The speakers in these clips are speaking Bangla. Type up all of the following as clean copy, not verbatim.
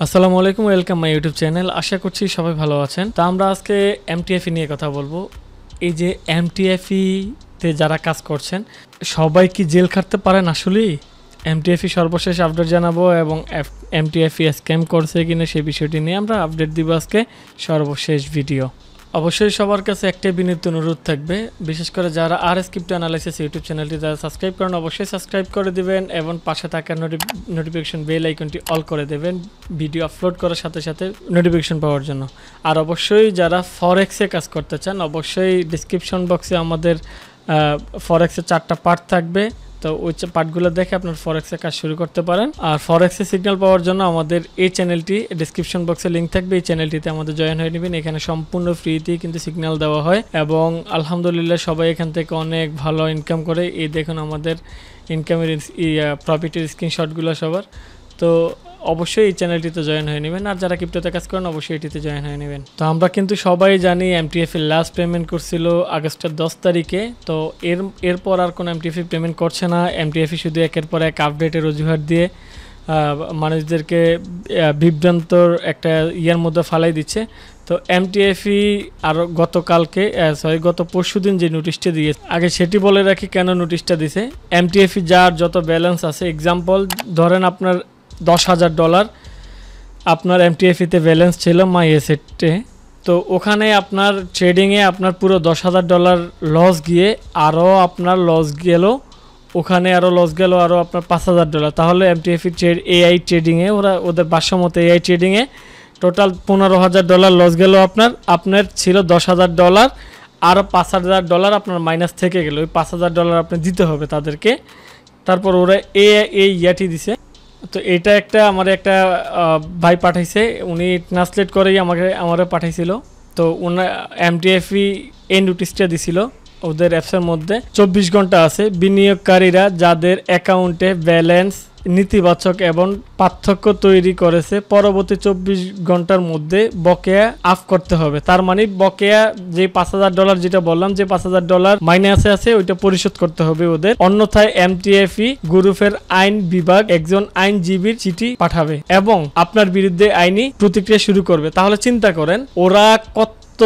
আসসালামু আলাইকুম, ওয়েলকাম মাই ইউটিউব চ্যানেল। আশা করছি সবাই ভালো আছেন। তো আমরা আজকে এমটিএফই নিয়ে কথা বলবো। এই যে এমটিএফইতে যারা কাজ করছেন সবাই কি জেল খাটতে পারেন আসলেই? এমটিএফই সর্বশেষ আপডেট জানাবো এবং এমটিএফই স্ক্যাম করছে কিনা সেই বিষয়টি নিয়ে আমরা আপডেট দিব আজকে সর্বশেষ ভিডিও। অবশ্যই সবার কাছে একটাই বিনীত অনুরোধ থাকবে, বিশেষ করে যারা RS ক্রিপ্টো অ্যানালাইসিস ইউটিউব চ্যানেলটি যারা সাবস্ক্রাইব করেন অবশ্যই সাবস্ক্রাইব করে দিবেন এবং পাশে থাকা নোটিফিকেশন বেল আইকনটি অল করে দেবেন ভিডিও আপলোড করার সাথে সাথে নোটিফিকেশন পাওয়ার জন্য। আর অবশ্যই যারা ফরেক্সে কাজ করতে চান অবশ্যই ডিসক্রিপশন বক্সে আমাদের ফরেক্সের 4টা পার্ট থাকবে, তো ওই পার্টগুলো দেখে আপনার ফরেক্সে কাজ শুরু করতে পারেন। আর ফরেক্সে সিগন্যাল পাওয়ার জন্য আমাদের এই চ্যানেলটি ডিসক্রিপশন বক্সে লিঙ্ক থাকবে, এই চ্যানেলটিতে আমাদের জয়েন হয়ে নেবেন। এখানে সম্পূর্ণ ফ্রিতেই কিন্তু সিগন্যাল দেওয়া হয় এবং আলহামদুলিল্লাহ সবাই এখান থেকে অনেক ভালো ইনকাম করে। এই দেখুন আমাদের ইনকামের প্রফিটের স্ক্রিনশটগুলো সবার। তো অবশ্যই এই চ্যানেলটিতে জয়েন হয়ে নেবেন, আর যারা ক্রিপ্টোতে কাজ করেন অবশ্যই এটিতে জয়েন হয়ে নেবেন। তো আমরা কিন্তু সবাই জানি এমটিএফ এর লাস্ট পেমেন্ট করছিল আগস্টের 10 তারিখে। তো এরপর আর কোনো এমটিএফ পেমেন্ট করছে না। এমটিএফ শুধু একের পর এক আপডেটের অজুহাত দিয়ে মানুষদেরকে বিভ্রান্তর একটা ইয়ার মধ্যে ফালাই দিচ্ছে। তো এমটিএফই আরও গত পরশুদিন যে নোটিশটা দিয়েছে, আগে সেটি বলে রাখি কেন নোটিশটা দিছে। এমটিএফই যার যত ব্যালেন্স আছে, এক্সাম্পল ধরেন আপনার $10,000 আপনার এমটিএফইতে ব্যালেন্স ছিল মাই এসেটে, তো ওখানে আপনার ট্রেডিংয়ে আপনার পুরো $10,000 লস গিয়ে আরও আপনার লস গেল, ওখানে আরও লস গেল আরও আপনার $5,000। তাহলে এমটিএফই এআই ট্রেডিংয়ে ওদের ভাষ্যমতে এআই ট্রেডিংয়ে টোটাল $15,000 লস গেল। আপনার ছিল $10,000, আরও $5,000 আপনার মাইনাস থেকে গেল। ওই $5,000 আপনি দিতে হবে তাদেরকে। তারপর ওরা এই ইয়াটি দিছে। তো এটা আমার একটা ভাই পাঠাইছে, উনি ট্রান্সলেট করেই আমারে পাঠাইছিল। তো এমটিএফই এই নোটিশটা দিছিল ওদের অ্যাপসের মধ্যে 24 ঘন্টা আছে বিনিয়োগকারীরা যাদের অ্যাকাউন্টে ব্যালেন্স নেতিবাচক এবং পার্থক্য তৈরি করেছে পরবর্তী 24 ঘন্টার মধ্যে বকেয়া আফ করতে হবে। তার মানে বকেয়া যে $5,000 যেটা বললাম, যে $5,000 মাইনাসে আছে ওইটা পরিশোধ করতে হবে ওদের। অন্যথায় এমটিএফই গ্রুপের আইন বিভাগ একজন আইনজীবীর চিঠি পাঠাবে এবং আপনার বিরুদ্ধে আইনি প্রতিক্রিয়া শুরু করবে। তাহলে চিন্তা করেন ওরা কত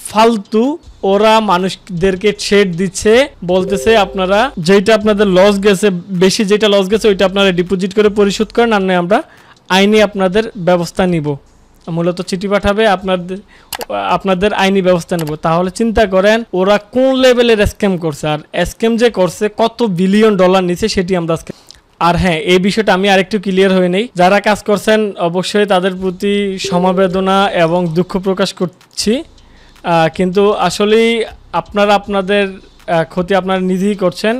ফালতু, ওরা মানুষদেরকে ছেড় দিচ্ছে, বলতেছে আপনারা যেটা আপনাদের লস গেছে, বেশি যেটা লস গেছে ওইটা আপনারা ডিপোজিট করে পরিশোধ করেন, আর নয় আমরা আইনি আপনাদের ব্যবস্থা নিব। মূলত চিঠি পাঠাবে, আপনাদের আইনি ব্যবস্থা নেব। তাহলে চিন্তা করেন ওরা কোন লেভেলের স্ক্যাম করছে, আর স্ক্যাম যে করছে কত $বিলিয়ন নিচে সেটি আমরা আজকে। আর হ্যাঁ, এই বিষয়টা আমি আরেকটু ক্লিয়ার হয়ে নেই, যারা কাজ করছেন অবশ্যই তাদের প্রতি সমবেদনা এবং দুঃখ প্রকাশ করছি, কিন্তু আসলেই আপনাদের ক্ষতি আপনারা নিজেই করছেন।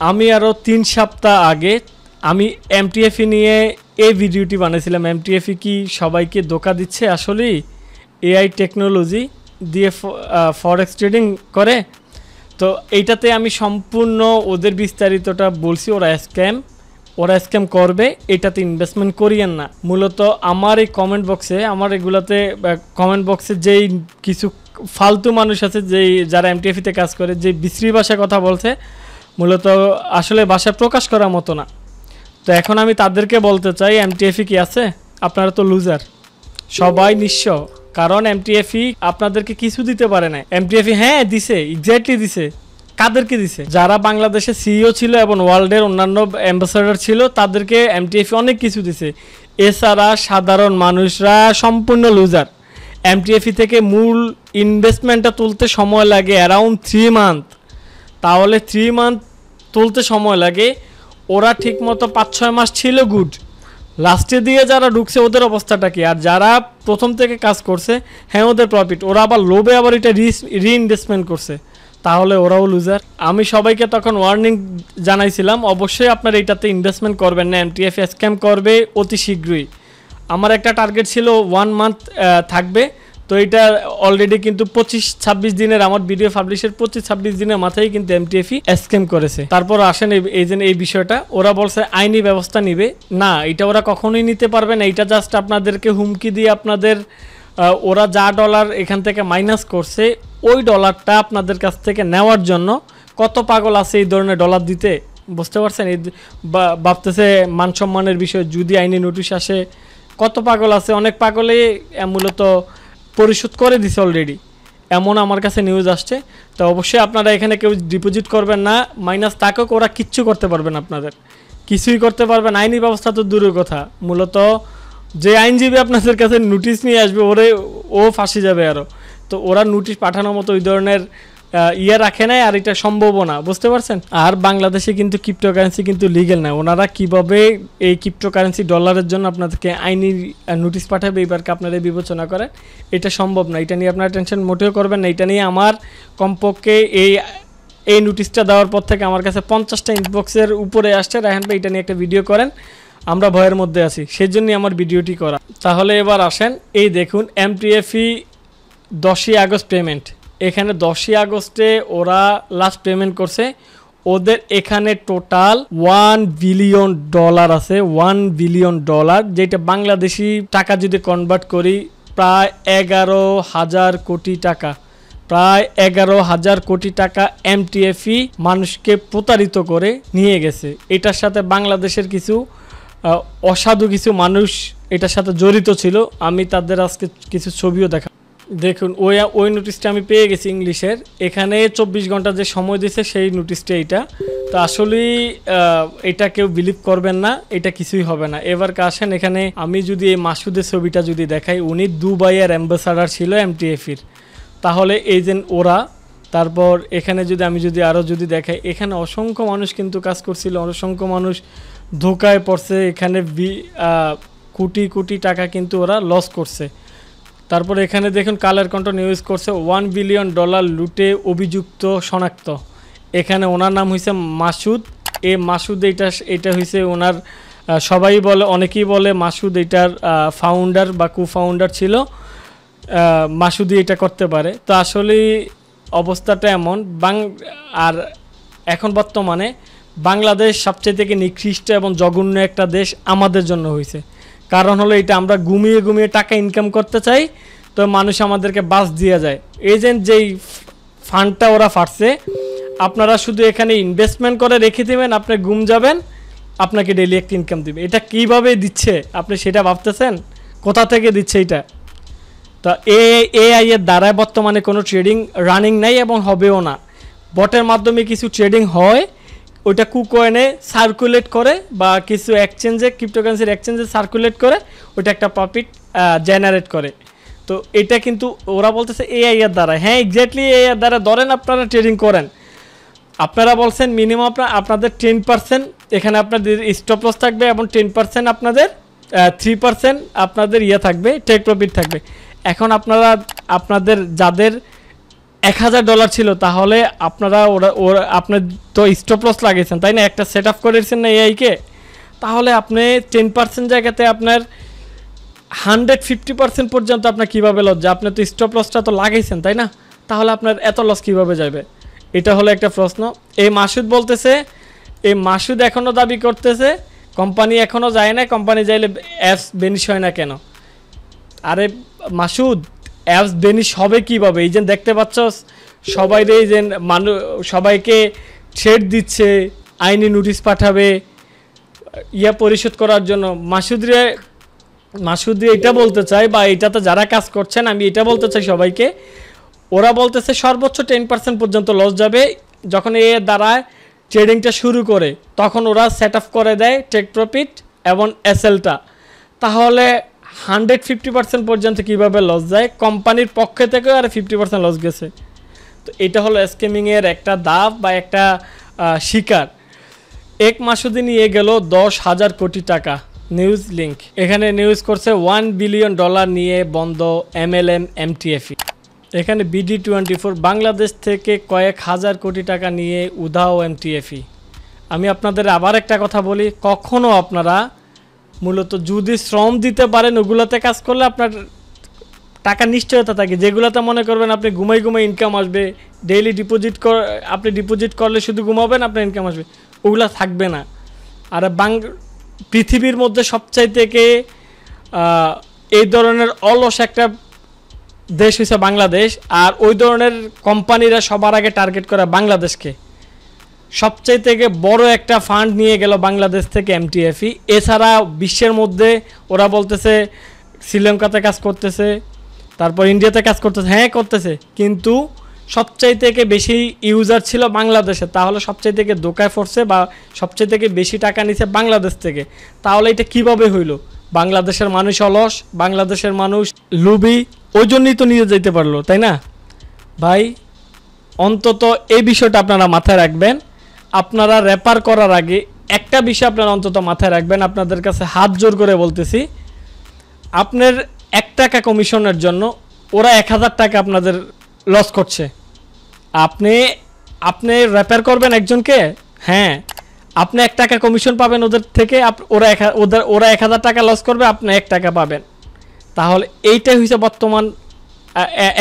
আমি আরও 3 সপ্তাহ আগে আমি এমটিএফই নিয়ে এই ভিডিওটি বানিয়েছিলাম। এমটিএফই কি সবাইকে ধোঁকা দিচ্ছে আসলেই? এআই টেকনোলজি দিয়ে ফরেক্স ট্রেডিং করে। তো এইটাতে আমি সম্পূর্ণ ওদের বিস্তারিতটা বলছি। ওরা স্ক্যাম করবে, এটাতে ইনভেস্টমেন্ট করিয়েন না। মূলত আমার এই কমেন্ট বক্সে যেই কিছু ফালতু মানুষ আছে যারা এমটিএফইতে কাজ করে, যে বিশ্রী ভাষায় কথা বলছে, মূলত আসলে ভাষা প্রকাশ করার মতো না। তো এখন আমি তাদেরকে বলতে চাই, এমটিএফই কি আছে? আপনারা তো লুজার, সবাই নিঃস্ব, কারণ এমটিএফই আপনাদেরকে কিছু দিতে পারে না। এমটিএফই হ্যাঁ দিছে, এক্স্যাক্টলি দিছে। কাদেরকে দিছে? যারা বাংলাদেশের সিইও ছিল এবং ওয়ার্ল্ডের অন্যান্য অ্যাম্বাসাডার ছিল তাদেরকে এমটিএফই অনেক কিছু দিছে। এছাড়া সাধারণ মানুষরা সম্পূর্ণ লুজার। এমটিএফই থেকে মূল ইনভেস্টমেন্টটা তুলতে সময় লাগে অ্যারাউন্ড 3 মান্থ। তাহলে 3 মান্থ তুলতে সময় লাগে, ওরা ঠিকমতো 5-6 মাস ছিল গুড, লাস্টে দিয়ে যারা ঢুকছে ওদের অবস্থাটা কি? আর যারা প্রথম থেকে কাজ করছে হ্যাঁ ওদের প্রফিট, ওরা আবার লোভে আবার এটা রিইনভেস্টমেন্ট করছে, তাহলে ওরাও লুজার। আমি সবাইকে তখন ওয়ার্নিং জানাইছিলাম অবশ্যই আপনারা এটাতে ইনভেস্টমেন্ট করবেন না, এমটিএফ স্ক্যাম করবে অতি শীঘ্রই। আমার একটা টার্গেট ছিল 1 মান্থ থাকবে, তো এটা অলরেডি কিন্তু 25-26 দিনের আমার ভিডিও পাবলিশের 25-26 দিনের মাথায় কিন্তু এমটিএফই স্ক্যাম করেছে। তারপর আসেন এই বিষয়টা, ওরা বলছে আইনি ব্যবস্থা নিবে না, এটা ওরা কখনোই নিতে পারবে না। এটা জাস্ট আপনাদেরকে হুমকি দিয়ে আপনাদের ওরা যা ডলার এখান থেকে মাইনাস করছে ওই ডলারটা আপনাদের কাছ থেকে নেওয়ার জন্য কত পাগল আছে এই ধরনের ডলার দিতে, বুঝতে পারছেন? ভাবতেছে মান সম্মানের বিষয়, যদি আইনি নোটিশ আসে কত পাগল আছে, অনেক পাগলে মূলত পরিশোধ করে দিছে অলরেডি, এমন আমার কাছে নিউজ আসছে। তো অবশ্যই আপনারা এখানে কেউ ডিপোজিট করবেন না, মাইনাস থাকুক, ওরা কিচ্ছু করতে পারবেন, আপনাদের কিছুই করতে পারবেন। আইনি ব্যবস্থা তো দূরের কথা, মূলত যে আইনজীবী আপনাদের কাছে নোটিশ নিয়ে আসবে ও ফাঁসি যাবে আরও। তো ওরা নোটিশ পাঠানোর মতো ওই ধরনের রাখে নাই, আর এটা সম্ভবও না, বুঝতে পারছেন। আর বাংলাদেশে কিন্তু ক্রিপ্টোকারেন্সি কিন্তু লিগেল না। ওনারা কিভাবে এই ক্রিপ্টোকারেন্সি ডলারের জন্য আপনাদেরকে আইনি নোটিশ পাঠাবে এবারকে আপনারা বিবেচনা করেন, এটা সম্ভব না। এটা নিয়ে আপনারা টেনশন মোটেও করবেন না। এটা নিয়ে আমার কমপক্ষে এই নোটিশটা দেওয়ার পর থেকে আমার কাছে 50টা ইনবক্সের উপরে আসছে, রায়হান ভাই এটা নিয়ে একটা ভিডিও করেন, আমরা ভয়ের মধ্যে আছি, সেই জন্যই আমার ভিডিওটি করা। তাহলে এবার আসেন, এই দেখুন এমটিএফই 10ই আগস্ট পেমেন্ট। এখানে 10ই আগস্টে ওরা লাস্ট পেমেন্ট করছে। ওদের এখানে টোটাল $1 বিলিয়ন আছে, $1 বিলিয়ন, যেটা বাংলাদেশি টাকা যদি কনভার্ট করি প্রায় 11,000 কোটি টাকা, প্রায় 11,000 কোটি টাকা এমটিএফই মানুষকে প্রতারিত করে নিয়ে গেছে। এটার সাথে বাংলাদেশের কিছু অসাধু কিছু মানুষ এটার সাথে জড়িত ছিল। আমি তাদের আজকে কিছু ছবিও দেখা, দেখুন ওই নোটিশটা আমি পেয়ে গেছি ইংলিশের। এখানে 24 ঘন্টা যে সময় দিয়েছে সেই নোটিশটা এইটা। তো আসলেই এটা কেউ বিলিভ করবেন না, এটা কিছুই হবে না। এবার আসেন, এখানে আমি যদি এই মাসুদের ছবিটা যদি দেখাই, উনি দুবাইয়ের অ্যাম্বাসাডার ছিল এমটিএফির। তাহলে এই যে ওরা, তারপর এখানে যদি আমি আরও যদি দেখাই, এখানে অসংখ্য মানুষ কিন্তু কাজ করছিল, অসংখ্য মানুষ ধোকায় পড়ছে, এখানে কোটি কোটি টাকা কিন্তু ওরা লস করছে। তারপর এখানে দেখুন কালার কন্ট নিউজ করছে $1 বিলিয়ন লুটে অভিযুক্ত শনাক্ত। এখানে ওনার নাম হয়েছে মাসুদ। এই মাসুদ এটা হয়েছে ওনার, সবাই বলে, অনেকেই বলে মাসুদ এটার ফাউন্ডার বা ফাউন্ডার ছিল, মাসুদই এটা করতে পারে। তো আসলে অবস্থাটা এমন। আর এখন বর্তমানে বাংলাদেশ সবচেয়ে থেকে নিকৃষ্ট এবং জঘন্য একটা দেশ আমাদের জন্য হয়েছে। কারণ হলো এটা আমরা ঘুমিয়ে ঘুমিয়ে টাকা ইনকাম করতে চাই, তো মানুষ আমাদেরকে বাস দিয়ে যায়। এজেন্ট যেই ফান্ডটা ওরা ফাটছে, আপনারা শুধু এখানে ইনভেস্টমেন্ট করে রেখে দেবেন, আপনি ঘুম যাবেন, আপনাকে ডেইলি একটা ইনকাম দিবে। এটা কিভাবে দিচ্ছে আপনি সেটা ভাবতেছেন, কোথা থেকে দিচ্ছে এটা? তো এআই এর দ্বারা বর্তমানে কোনো ট্রেডিং রানিং নাই এবং হবেও না। বটের মাধ্যমে কিছু ট্রেডিং হয়, ওইটা কুকয়েনে সার্কুলেট করে বা কিছু এক্সচেঞ্জে, ক্রিপ্টোকারেন্সির এক্সচেঞ্জে সার্কুলেট করে ওইটা একটা প্রফিট জেনারেট করে। তো এটা কিন্তু ওরা বলতেছে এআই এর দ্বারা। হ্যাঁ, এক্স্যাক্টলি এআই এর দ্বারা। ধরেন আপনারা ট্রেডিং করেন, আপনারা বলছেন মিনিমাম আপনাদের 10% এখানে আপনাদের স্টপ লস থাকবে এবং 10% আপনাদের 3% আপনাদের থাকবে, টেক প্রফিট থাকবে। এখন আপনাদের যাদের $1,000 ছিল, তাহলে আপনারা আপনার তো স্টপ লস লাগিয়েছেন, তাই না? একটা সেট আপ করেছেন না এআইকে, তাহলে আপনি 10% জায়গাতে আপনার 150% পর্যন্ত আপনার কীভাবে লস যায়? আপনি তো স্টপ লসটা তো লাগাইছেন, তাই না? তাহলে আপনার এত লস কীভাবে যাবে? এটা হলো একটা প্রশ্ন। এই মাসুদ বলতেছে, এই মাসুদ এখনও দাবি করতেছে কোম্পানি এখনও যায় না, কোম্পানি যাইলে অ্যাপস বেনিশ হয় না কেন? আরে মাসুদ, অ্যাপস বেনিশ হবে কীভাবে? এই যে দেখতে পাচ্ছ সবাই এই যে সবাইকে থ্রেট দিচ্ছে, আইনি নোটিশ পাঠাবে পরিশোধ করার জন্য। মাসুদ এটা বলতে চাই, বা এটাতে যারা কাজ করছেন আমি এটা বলতে চাই সবাইকে, ওরা বলতেছে সর্বোচ্চ 10% পর্যন্ত লস যাবে। যখন এর দ্বারা ট্রেডিংটা শুরু করে তখন ওরা সেট আপ করে দেয় টেক প্রফিট এবং এসএলটা, তাহলে 150% পর্যন্ত কীভাবে লস যায়? কোম্পানির পক্ষে থেকেও আর 50% লস গেছে। তো এটা হলো স্ক্যামিংয়ের একটা দাব বা একটা শিকার। এক মাসুদি নিয়ে গেল 10,000 কোটি টাকা। নিউজ লিঙ্ক এখানে নিউজ করছে $1 বিলিয়ন নিয়ে বন্ধ এমএলএম এমটিএফি। এখানে BD24 বাংলাদেশ থেকে কয়েক হাজার কোটি টাকা নিয়ে উধাও এমটিএফি। আমি আপনাদের আবার একটা কথা বলি, কখনও আপনারা মূলত যদি শ্রম দিতে পারেন ওগুলোতে কাজ করলে আপনার টাকা নিশ্চয়তা থাকে। যেগুলোতে মনে করবেন আপনি ঘুমাই ইনকাম আসবে, ডেইলি আপনি ডিপোজিট করলে শুধু ঘুমাবেন আপনার ইনকাম আসবে, ওগুলো থাকবে না। আর পৃথিবীর মধ্যে সবচাইতে থেকে এই ধরনের অলস একটা দেশ হচ্ছে বাংলাদেশ। আর ওই ধরনের কোম্পানিরা সবার আগে টার্গেট করে বাংলাদেশকে। সবচেয়ে থেকে বড় একটা ফান্ড নিয়ে গেল বাংলাদেশ থেকে এমটিএফই। এছাড়া বিশ্বের মধ্যে ওরা বলতেছে শ্রীলঙ্কাতে কাজ করতেছে, তারপর ইন্ডিয়াতে কাজ করতেছে, হ্যাঁ করতেছে, কিন্তু সবচেয়ে থেকে বেশি ইউজার ছিল বাংলাদেশে। তাহলে সবচেয়ে থেকে ধোকায় পড়ছে বা সবচেয়ে থেকে বেশি টাকা নিছে বাংলাদেশ থেকে। তাহলে এটা কিভাবে হইল? বাংলাদেশের মানুষ অলস, বাংলাদেশের মানুষ লুবি, ওই জন্যই তো নিয়ে যেতে পারলো, তাই না ভাই? অন্তত এই বিষয়টা আপনারা মাথায় রাখবেন। আপনারা রেফার করার আগে একটা বিষয় আপনারা অন্তত মাথায় রাখবেন, আপনাদের কাছে হাত জোর করে বলতেছি, আপনার 1 টাকা কমিশনের জন্য ওরা 1000 টাকা আপনাদের লস করছে। আপনি রেফার করবেন একজনকে, হ্যাঁ আপনি 1 টাকা কমিশন পাবেন ওদের থেকে, ওরা 1000 টাকা লস করবে, আপনি 1 টাকা পাবেন। তাহলে এইটাই হচ্ছে বর্তমান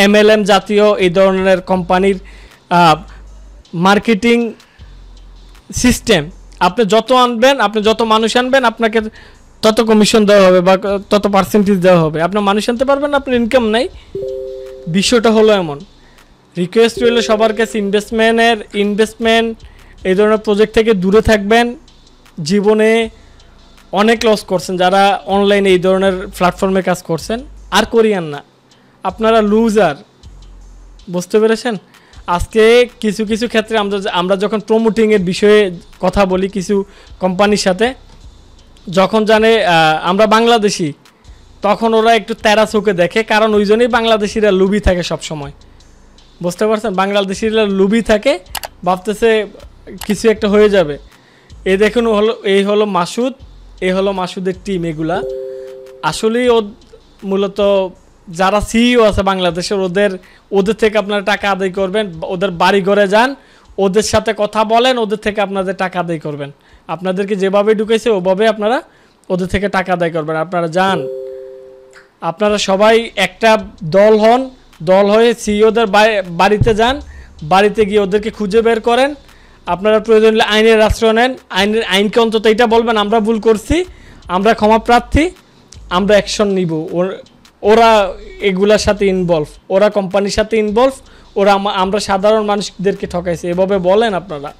এমএলএম জাতীয় এই ধরনের কোম্পানির মার্কেটিং সিস্টেম। আপনি যত আনবেন, আপনি যত মানুষ আনবেন, আপনাকে তত কমিশন দেওয়া হবে বা তত পার্সেন্টেজ দেওয়া হবে। আপনার মানুষ আনতে পারবেন, আপনার ইনকাম নাই। বিষয়টা হলো এমন। রিকোয়েস্ট রইল সবার কাছে, ইনভেস্টমেন্ট এই ধরনের প্রজেক্ট থেকে দূরে থাকবেন। জীবনে অনেক লস করছেন যারা অনলাইনে এই ধরনের প্ল্যাটফর্মে কাজ করছেন, আর করিয়েন না। আপনারা লুজার, বুঝতে পেরেছেন? আজকে কিছু কিছু ক্ষেত্রে আমরা যখন প্রমোটিংয়ের বিষয়ে কথা বলি কিছু কোম্পানির সাথে, যখন জানে আমরা বাংলাদেশি, তখন ওরা একটু তেরা চোখে দেখে, কারণ ওই জন্যই বাংলাদেশিরা লুবি থাকে সব সময়। বুঝতে পারছেন? বাংলাদেশিরা লুবি থাকে, ভাবতেছে কিছু একটা হয়ে যাবে। এই দেখুন এই হলো মাসুদ, এই হলো মাসুদের টিম। এগুলা আসলেই মূলত যারা সিইও আছে বাংলাদেশের, ওদের থেকে আপনারা টাকা আদায় করবেন। ওদের বাড়ি ঘরে যান, ওদের সাথে কথা বলেন, ওদের থেকে আপনাদের টাকা আদায় করবেন। আপনাদেরকে যেভাবে ঢুকেছে ওভাবে আপনারা ওদের থেকে টাকা আদায় করবেন। আপনারা যান, আপনারা সবাই একটা দল হন, দল হয়ে সিইওদের বাড়িতে যান, বাড়িতে গিয়ে ওদেরকে খুঁজে বের করেন। আপনারা প্রয়োজন হলে আইনের আশ্রয় নেন, আইনকে অন্তত এটা বলবেন আমরা ভুল করছি, আমরা ক্ষমা প্রার্থী, আমরা অ্যাকশন নিব। ওরা এগুলার সাথে ইনভলভ, ওরা কোম্পানির সাথে ইনভলভ, আমরা সাধারণ মানুষদেরকে ঠকাইছি, এভাবে বলেন আপনারা।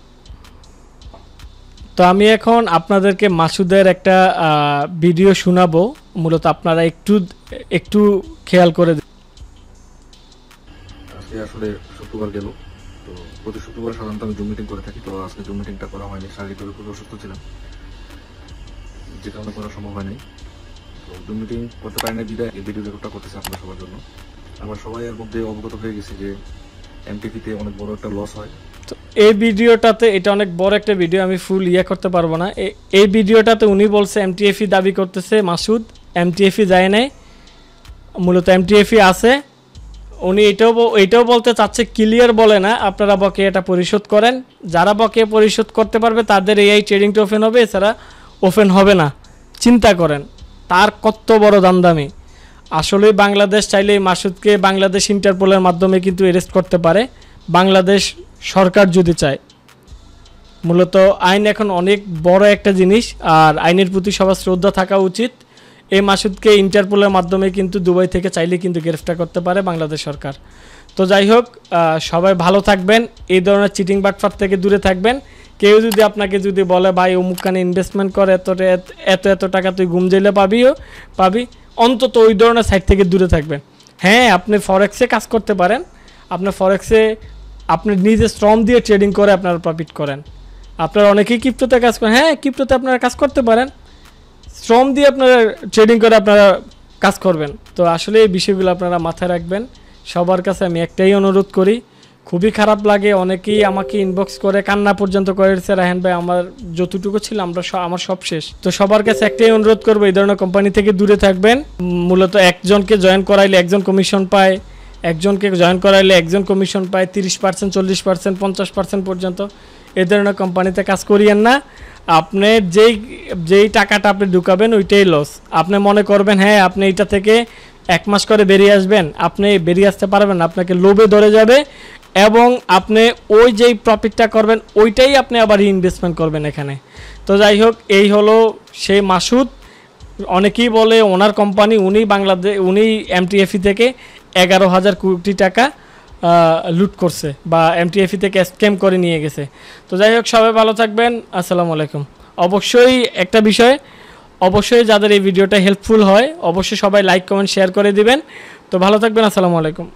তো আমি এখন আপনাদেরকে মাসুদের একটা ভিডিও শোনাবো, মূলত আপনারা একটু খেয়াল করে। আজকে আসলে শুক্রবার গেল, তো প্রতি শুক্রবার সাধারণত আমি জুম মিটিং করে থাকি, তো আজকে জুম মিটিংটা করা হয়নি। শারীরিকভাবে খুব অসুস্থ ছিলাম, যে কারণে করা সম্ভব হয়নি। তো জুম মিটিং করতে পারি না বিদায় এই ভিডিও রেকর্ডটা করতেছি আপনাদের সবার জন্য। আমরা সবাই এর মধ্যে অবগত হয়ে গেছি যে এমটিপিতে অনেক বড় একটা লস হয়। তো এই ভিডিওটাতে, এটা অনেক বড় একটা ভিডিও, আমি ফুল করতে পারবো না। এই ভিডিওটাতে উনি বলছে এমটিএফই দাবি করতেছে মাসুদ, এমটিএফই যায় নাই, মূলত এমটিএফই আছে। উনি এটাও বলতে চাচ্ছে, ক্লিয়ার বলে না, আপনারা বকেয়াটা পরিশোধ করেন। যারা বকেয়া পরিশোধ করতে পারবে তাদের এই ট্রেডিংটা ওপেন হবে, এছাড়া ওপেন হবে না। চিন্তা করেন তার কত বড় দামদামি। আসলেই বাংলাদেশ চাইলে মাসুদকে বাংলাদেশ ইন্টারপোলের মাধ্যমে কিন্তু অ্যারেস্ট করতে পারে, বাংলাদেশ সরকার যদি চায়। মূলত আইন এখন অনেক বড় একটা জিনিস, আর আইনের প্রতি সবার শ্রদ্ধা থাকা উচিত। এই মাসুদকে ইন্টারপোলের মাধ্যমে কিন্তু দুবাই থেকে চাইলে কিন্তু গ্রেফতার করতে পারে বাংলাদেশ সরকার। তো যাই হোক, সবাই ভালো থাকবেন, এই ধরনের চিটিং বাটফাট থেকে দূরে থাকবেন। কেউ যদি আপনাকে বলে ভাই অমুকখানে ইনভেস্টমেন্ট করে এত টাকা তুই ঘুম জেলে পাবি, অন্তত ওই ধরনের সাইট থেকে দূরে থাকবেন। হ্যাঁ, আপনি ফরেক্সে কাজ করতে পারেন, আপনার ফরেক্সে আপনি নিজে শ্রম দিয়ে ট্রেডিং করে আপনারা প্রফিট করেন। আপনারা অনেকেই ক্রিপ্টোতে কাজ করেন, হ্যাঁ ক্রিপ্টোতে আপনারা কাজ করতে পারেন, শ্রম দিয়ে আপনারা ট্রেডিং করে আপনারা কাজ করবেন। তো আসলে এই বিষয়গুলো আপনারা মাথায় রাখবেন। সবার কাছে আমি একটাই অনুরোধ করি, খুবই খারাপ লাগে, অনেকেই আমাকে ইনবক্স করে কান্না পর্যন্ত করেছে, রায়হান ভাই আমার যতটুকু ছিল আমার সব শেষ। তো সবার কাছে একটাই অনুরোধ করবো, এই ধরনের কোম্পানি থেকে দূরে থাকবেন। মূলত একজনকে জয়েন করাইলে একজন কমিশন পায়, একজনকে জয়েন করাইলে একজন কমিশন পায় 30%, 40%, 50% পর্যন্ত। এই ধরনের কোম্পানিতে কাজ করিয়েন না। আপনি যেই টাকাটা আপনি ঢুকাবেন ওইটাই লস। আপনি মনে করবেন হ্যাঁ আপনি এইটা থেকে 1 মাস করে বেরিয়ে আসবেন, আপনি বেরিয়ে আসতে পারবেন না, আপনাকে লোভে ধরে যাবে এবং আপনি ওই যেই প্রফিটটা করবেন ওইটাই আপনি আবার ইনভেস্টমেন্ট করবেন এখানে। তো যাই হোক, এই হলো সেই মাসুদ। অনেকেই বলে ওনার কোম্পানি, উনি এমটিএফই থেকে 11,000 কোটি টাকা লুট করছে বা এমটিএফই থেকে স্ক্যাম করে নিয়ে গেছে। তো যাই হোক, সবাই ভালো থাকবেন, আসসালামু আলাইকুম। অবশ্যই একটা বিষয়, অবশ্যই যাদের এই ভিডিওটা হেল্পফুল হয় অবশ্যই সবাই লাইক কমেন্ট শেয়ার করে দিবেন। তো ভালো থাকবেন, আসসালামু আলাইকুম।